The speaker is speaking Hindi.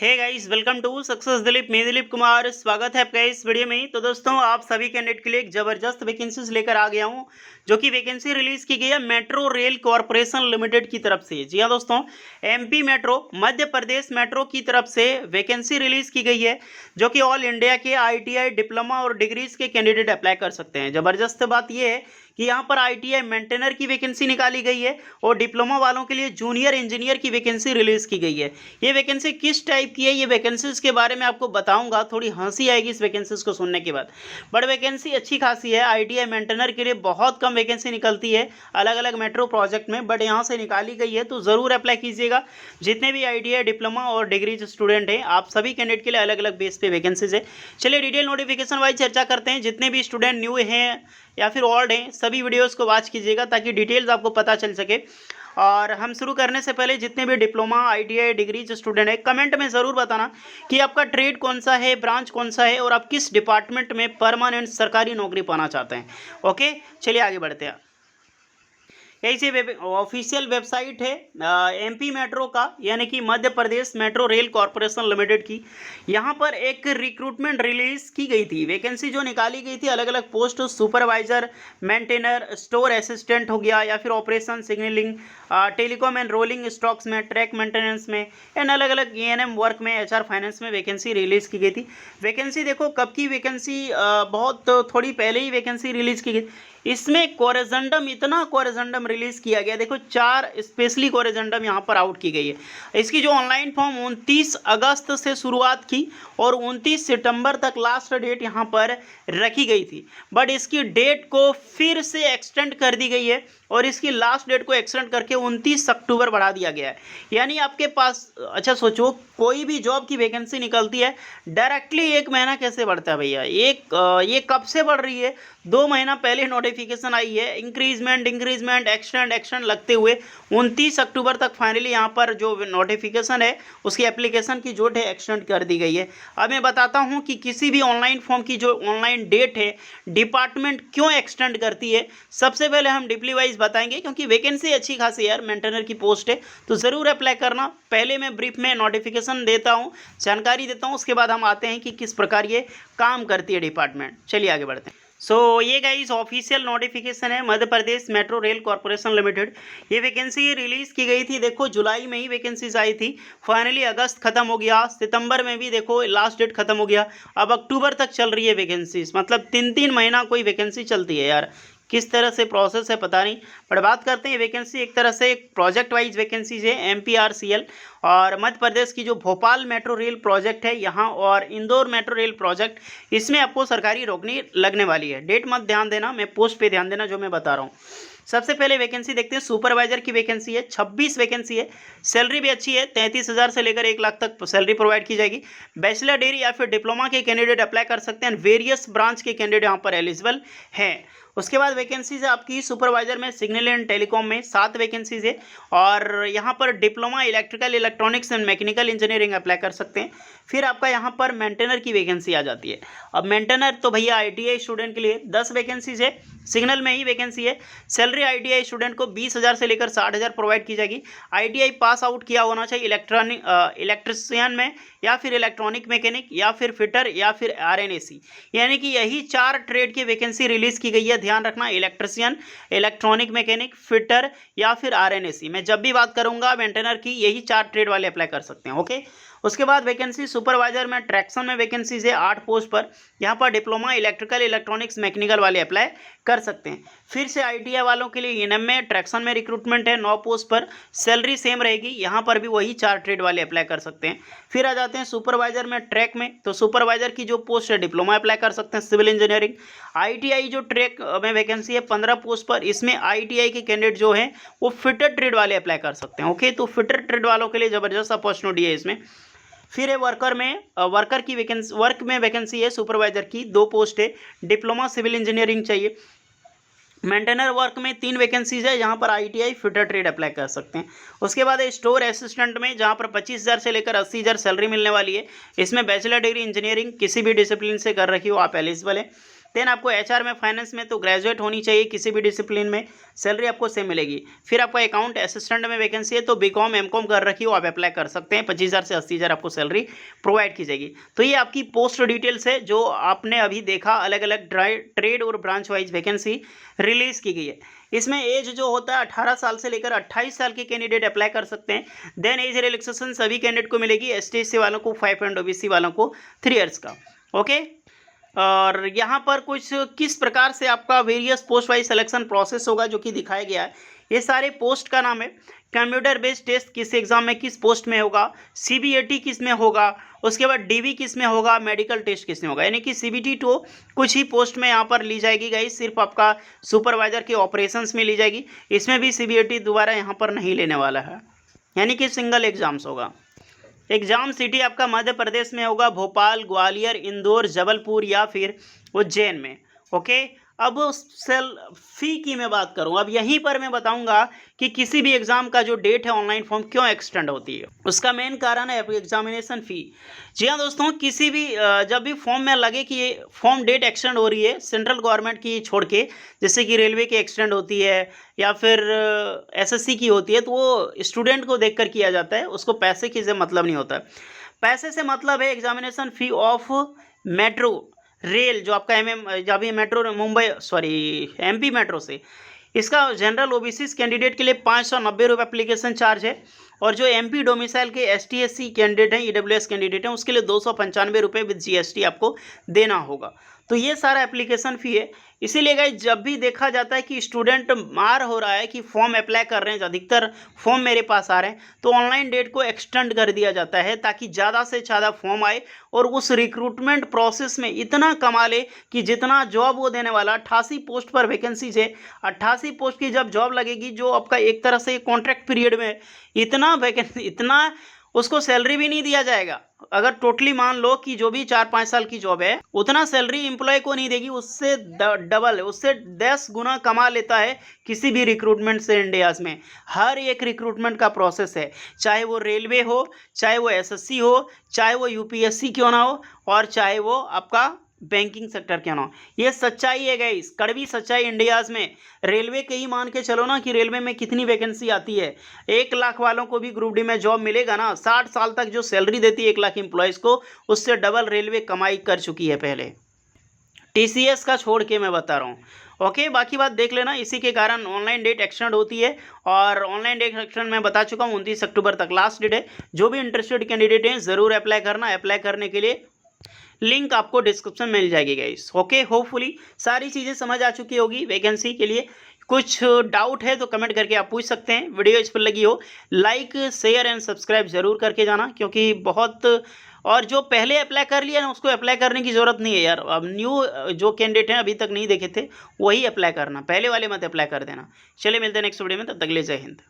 Hey guys, welcome to success Dilip. मैं दिलीप कुमार, स्वागत है आपका इस वीडियो में। तो दोस्तों, आप सभी कैंडिडेट के लिए एक जबरदस्त वैकेंसीज लेकर आ गया हूं, जो कि वैकेंसी रिलीज की गई है मेट्रो रेल कॉरपोरेशन लिमिटेड की तरफ से। जी हां दोस्तों, MP metro, Madhya Pradesh metro की तरफ से वैकेंसी रिलीज की गई है, जो कि ऑल इंडिया के आईटीआई डिप्लोमा और डिग्रीज के कैंडिडेट अप्लाई कर सकते हैं। जबरदस्त बात यह है कि यहाँ पर आईटीआई मेंटेनर की वैकेंसी निकाली गई है और डिप्लोमा वालों के लिए जूनियर इंजीनियर की वैकेंसी रिलीज की गई है। ये वैकेंसी किस टाइप की है, ये वैकेंसीज के बारे में आपको बताऊंगा। थोड़ी हंसी आएगी इस वैकेंसीज को सुनने के बाद, बट वैकेंसी अच्छी खासी है। आईटीआई मेंटेनर के लिए बहुत कम वैकेंसी निकलती है अलग अलग मेट्रो प्रोजेक्ट में, बट यहाँ से निकाली गई है, तो ज़रूर अप्लाई कीजिएगा। जितने भी आईटीआई डिप्लोमा और डिग्री स्टूडेंट हैं, आप सभी कैंडिडेट के लिए अलग अलग बेस पे वैकेंसीज है। चलिए डिटेल नोटिफिकेशन वाइज चर्चा करते हैं। जितने भी स्टूडेंट न्यू हैं या फिर ओल्ड हैं, सभी वीडियोस को वॉच कीजिएगा ताकि डिटेल्स आपको पता चल सके। और हम शुरू करने से पहले जितने भी डिप्लोमा आईटीआई डिग्री स्टूडेंट हैं, कमेंट में ज़रूर बताना कि आपका ट्रेड कौन सा है, ब्रांच कौन सा है और आप किस डिपार्टमेंट में परमानेंट सरकारी नौकरी पाना चाहते हैं। ओके, चलिए आगे बढ़ते हैं। ऐसी ऑफिशियल वेबसाइट है एमपी मेट्रो का, यानी कि Madhya Pradesh metro rail corporation limited की। यहाँ पर एक रिक्रूटमेंट रिलीज की गई थी। वैकेंसी जो निकाली गई थी, अलग अलग post, supervisor, maintainer, store assistant हो गया, या फिर operation signalling, telecom and rolling stocks में, ट्रैक मेंटेनेंस में, एंड अलग अलग एएनएम वर्क में, एचआर फाइनेंस में वैकेंसी रिलीज की गई थी। वैकेंसी देखो कब की वैकेंसी, बहुत थोड़ी पहले ही वैकेंसी रिलीज की गई। इसमें कोरेजेंडम, इतना कोरेजेंडम रिलीज किया गया, देखो 4 स्पेशली कोरेजेंडम यहाँ पर आउट की गई है। इसकी जो ऑनलाइन फॉर्म 29 अगस्त से शुरुआत की और 29 सितंबर तक लास्ट डेट यहाँ पर रखी गई थी, बट इसकी डेट को फिर से एक्सटेंड कर दी गई है और इसकी लास्ट डेट को एक्सटेंड करके 29 अक्टूबर बढ़ा दिया गया है। यानी आपके पास, अच्छा सोचो, कोई भी जॉब की वैकेंसी निकलती है, डायरेक्टली 1 महीना कैसे बढ़ता है भैया? ये कब से बढ़ रही है? 2 महीना पहले नोटिफिकेशन आई है, इंक्रीजमेंट एक्सटेंड लगते हुए 29 अक्टूबर तक फाइनली यहाँ पर जो नोटिफिकेशन है उसकी एप्लीकेशन की जो है एक्सटेंड कर दी गई है। अब मैं बताता हूँ कि किसी भी ऑनलाइन फॉर्म की जो ऑनलाइन डेट है डिपार्टमेंट क्यों एक्सटेंड करती है। सबसे पहले हम डीपली वाइज बताएंगे, क्योंकि वैकेंसी अच्छी खासी यार, मेंटेनर की पोस्ट है, तो ज़रूर अप्लाई करना। पहले मैं ब्रीफ में नोटिफिकेशन देता हूँ, जानकारी देता हूँ, उसके बाद हम आते हैं कि किस प्रकार ये काम करती है डिपार्टमेंट। चलिए आगे बढ़ते हैं। ये गाइस ऑफिशियल नोटिफिकेशन है Madhya Pradesh metro rail corporation limited. ये वैकेंसी रिलीज़ की गई थी, देखो जुलाई में ही वैकेंसीज आई थी, फाइनली अगस्त खत्म हो गया, सितंबर में भी देखो लास्ट डेट खत्म हो गया, अब अक्टूबर तक चल रही है वैकेंसीज। मतलब 3-3 महीना कोई वैकेंसी चलती है यार, किस तरह से प्रोसेस है पता नहीं। बट बात करते हैं वैकेंसी, एक तरह से एक प्रोजेक्ट वाइज वैकेंसीज है। एमपीआरसीएल और मध्य प्रदेश की जो भोपाल मेट्रो रेल प्रोजेक्ट है यहाँ, और इंदौर मेट्रो रेल प्रोजेक्ट, इसमें आपको सरकारी नौकरी लगने वाली है। डेट मत ध्यान देना, मैं पोस्ट पे ध्यान देना जो मैं बता रहा हूँ। सबसे पहले वैकेंसी देखते हैं। सुपरवाइजर की वैकेंसी है, 26 वैकेंसी है। सैलरी भी अच्छी है, 33,000 से लेकर 1 लाख तक सैलरी प्रोवाइड की जाएगी। बैचलर डिग्री या फिर डिप्लोमा के कैंडिडेट अप्लाई कर सकते हैं। वेरियस ब्रांच के कैंडिडेट यहाँ पर एलिजिबल हैं। उसके बाद वैकेंसीज है आपकी सुपरवाइजर में, सिग्नल एंड टेलीकॉम में 7 वैकेंसीज है, और यहाँ पर diploma electrical electronics and mechanical engineering apply कर सकते हैं। फिर आपका यहाँ पर मेंटेनर की वैकेंसी आ जाती है। अब मेंटेनर तो भैया आईटीआई स्टूडेंट के लिए 10 वैकेंसीज है, सिग्नल में ही वैकेंसी है। सैलरी आईटीआई स्टूडेंट को 20,000 से लेकर 60,000 प्रोवाइड की जाएगी। आईटीआई पास आउट किया होना चाहिए इलेक्ट्रिशियन में, या फिर इलेक्ट्रॉनिक मैकेनिक, या फिर फिटर, या फिर आरएनएसी, यानी कि यही 4 ट्रेड की वैकेंसी रिलीज की गई है। ध्यान रखना, इलेक्ट्रिशियन, इलेक्ट्रॉनिक मैकेनिक, फिटर या फिर आरएनएसी। मैं जब भी बात करूंगा मेंटेनर की, यही 4 ट्रेड वाले अप्लाई कर सकते हैं। ओके, उसके बाद वैकेंसी सुपरवाइजर में, ट्रैक्शन में वैकेंसीज है 8 पोस्ट पर। यहाँ पर डिप्लोमा इलेक्ट्रिकल इलेक्ट्रॉनिक्स मैकेनिकल वाले अप्लाई कर सकते हैं। फिर से आईटीआई वालों के लिए एनएम में, ट्रैक्शन में रिक्रूटमेंट है 9 पोस्ट पर। सैलरी सेम रहेगी, यहाँ पर भी वही 4 ट्रेड वाले अप्लाई कर सकते हैं। फिर आ जाते हैं सुपरवाइजर में, ट्रैक में, तो सुपरवाइजर की जो पोस्ट है डिप्लोमा अप्लाई कर सकते हैं, सिविल इंजीनियरिंग। आईटीआई जो ट्रैक में वैकेंसी है 15 पोस्ट पर, इसमें आईटीआई के कैंडिडेट जो हैं वो फिटर ट्रेड वाले अप्लाई कर सकते हैं। ओके, तो फिटर ट्रेड वालों के लिए ज़बरदस्त अपॉर्चुनिटी है इसमें। फिर है वर्कर में, वर्कर की वैकेंसी, वर्क में वैकेंसी है सुपरवाइजर की 2 पोस्ट है, डिप्लोमा सिविल इंजीनियरिंग चाहिए। मेंटेनर वर्क में 3 वैकेंसीज है, जहाँ पर आईटीआई फिटर ट्रेड अप्लाई कर सकते हैं। उसके बाद है स्टोर असिस्टेंट में, जहाँ पर 25,000 से लेकर 80,000 सैलरी मिलने वाली है। इसमें बैचलर डिग्री इंजीनियरिंग किसी भी डिसिप्लिन से कर रखी हो आप एलिजिबल है। देन आपको एचआर में, फाइनेंस में तो ग्रेजुएट होनी चाहिए, किसी भी डिसिप्लिन में सैलरी आपको सेम मिलेगी। फिर आपका अकाउंट असिस्टेंट में वैकेंसी है तो बीकॉम एमकॉम कर रखी हो आप अप्लाई कर सकते हैं, 25,000 से 80,000 आपको सैलरी प्रोवाइड की जाएगी। तो ये आपकी पोस्ट डिटेल्स है जो आपने अभी देखा, अलग अलग ट्रेड और ब्रांच वाइज वैकेंसी रिलीज की गई है। इसमें एज जो होता है 18 साल से लेकर 28 साल के कैंडिडेट अप्लाई कर सकते हैं। देन एज रिलैक्सेशन सभी कैंडिडेट को मिलेगी, एसटी वालों को 5 एंड ओबीसी वालों को 3 ईयर्स का। ओके, और यहाँ पर कुछ किस प्रकार से आपका various post wise selection process होगा जो कि दिखाया गया है। ये सारे पोस्ट का नाम है। कंप्यूटर बेस्ड टेस्ट किस एग्जाम में किस पोस्ट में होगा, सीबीएटी किस में होगा, उसके बाद डीबी किस में होगा, मेडिकल टेस्ट किस में होगा। यानी कि सीबीटी तो कुछ ही पोस्ट में यहाँ पर ली जाएगी गाइस, सिर्फ आपका सुपरवाइजर के ऑपरेशंस में ली जाएगी। इसमें भी सीबीएटी दोबारा यहाँ पर नहीं लेने वाला है, यानी कि सिंगल एग्जाम्स होगा। एग्जाम सिटी आपका मध्य प्रदेश में होगा, भोपाल, ग्वालियर, इंदौर, जबलपुर या फिर उज्जैन में। ओके, अब सेल फी की मैं बात करूं, अब यहीं पर मैं बताऊंगा कि किसी भी एग्जाम का जो डेट है ऑनलाइन फॉर्म क्यों एक्सटेंड होती है। उसका मेन कारण है एग्जामिनेशन फ़ी। जी हाँ दोस्तों, किसी भी जब भी फॉर्म में लगे कि ये फॉर्म डेट एक्सटेंड हो रही है सेंट्रल गवर्नमेंट की छोड़ के, जैसे कि रेलवे की एक्सटेंड होती है या फिर एसएससी की होती है, तो वो स्टूडेंट को देखकर किया जाता है, उसको पैसे की से मतलब नहीं होता। पैसे से मतलब है examination fee of metro rail, जो आपका जब ये मेट्रो मुंबई एमपी मेट्रो से, इसका जनरल ओबीसी कैंडिडेट के लिए 590 रुपये एप्लीकेशन चार्ज है, और जो एमपी डोमिसाइल के एसटी एससी कैंडिडेट हैं, ईडब्ल्यूएस कैंडिडेट हैं, उसके लिए 295 रुपये विद जीएसटी आपको देना होगा। तो ये सारा एप्लीकेशन फ़ी है। इसीलिए गाइस जब भी देखा जाता है कि स्टूडेंट मार हो रहा है कि फॉर्म अप्लाई कर रहे हैं, अधिकतर फॉर्म मेरे पास आ रहे हैं, तो ऑनलाइन डेट को एक्सटेंड कर दिया जाता है ताकि ज़्यादा से ज़्यादा फॉर्म आए और उस रिक्रूटमेंट प्रोसेस में इतना कमा ले कि जितना जॉब वो देने वाला 88 पोस्ट पर वैकेंसीज है, 88 पोस्ट की जब जॉब लगेगी, जो आपका एक तरह से कॉन्ट्रैक्ट पीरियड में इतना वैकेंसी, इतना उसको सैलरी भी नहीं दिया जाएगा। अगर टोटली मान लो कि जो भी 4-5 साल की जॉब है, उतना सैलरी एम्प्लॉय को नहीं देगी, उससे डबल, उससे 10 गुना कमा लेता है किसी भी रिक्रूटमेंट से इंडियाज में। हर एक रिक्रूटमेंट का प्रोसेस है, चाहे वो रेलवे हो, चाहे वो एसएससी हो, चाहे वो यूपीएससी क्यों ना हो, और चाहे वो आपका बैंकिंग सेक्टर क्या ना हो। ये सच्चाई है गाइस, कड़वी सच्चाई इंडियाज में। रेलवे के ही मान के चलो ना कि रेलवे में कितनी वैकेंसी आती है, 1 लाख वालों को भी ग्रुप डी में जॉब मिलेगा ना, 60 साल तक जो सैलरी देती है 1 लाख एम्प्लॉयज़ को, उससे डबल रेलवे कमाई कर चुकी है पहले, टीसीएस का छोड़ के मैं बता रहा हूँ। ओके, बाकी बात देख लेना। इसी के कारण ऑनलाइन डेट एक्सटेंड होती है, और ऑनलाइन डेट एक्सटेंड मैं बता चुका हूँ, 29 अक्टूबर तक लास्ट डेट है। जो भी इंटरेस्टेड कैंडिडेट हैं ज़रूर अप्लाई करना। अप्लाई करने के लिए लिंक आपको डिस्क्रिप्शन में मिल जाएगी गाइस। ओके, होपफुली सारी चीज़ें समझ आ चुकी होगी वैकेंसी के लिए। कुछ डाउट है तो कमेंट करके आप पूछ सकते हैं। वीडियो इस पर लगी हो लाइक शेयर एंड सब्सक्राइब जरूर करके जाना, क्योंकि बहुत, और जो पहले अप्लाई कर लिया ना उसको अप्लाई करने की ज़रूरत नहीं है यार। अब न्यू जो कैंडिडेट हैं अभी तक नहीं देखे थे वही अप्लाई करना, पहले वाले मत अप्लाई कर देना। चलिए मिलते हैं नेक्स्ट वीडियो में, तब तक के लिए जय हिंद।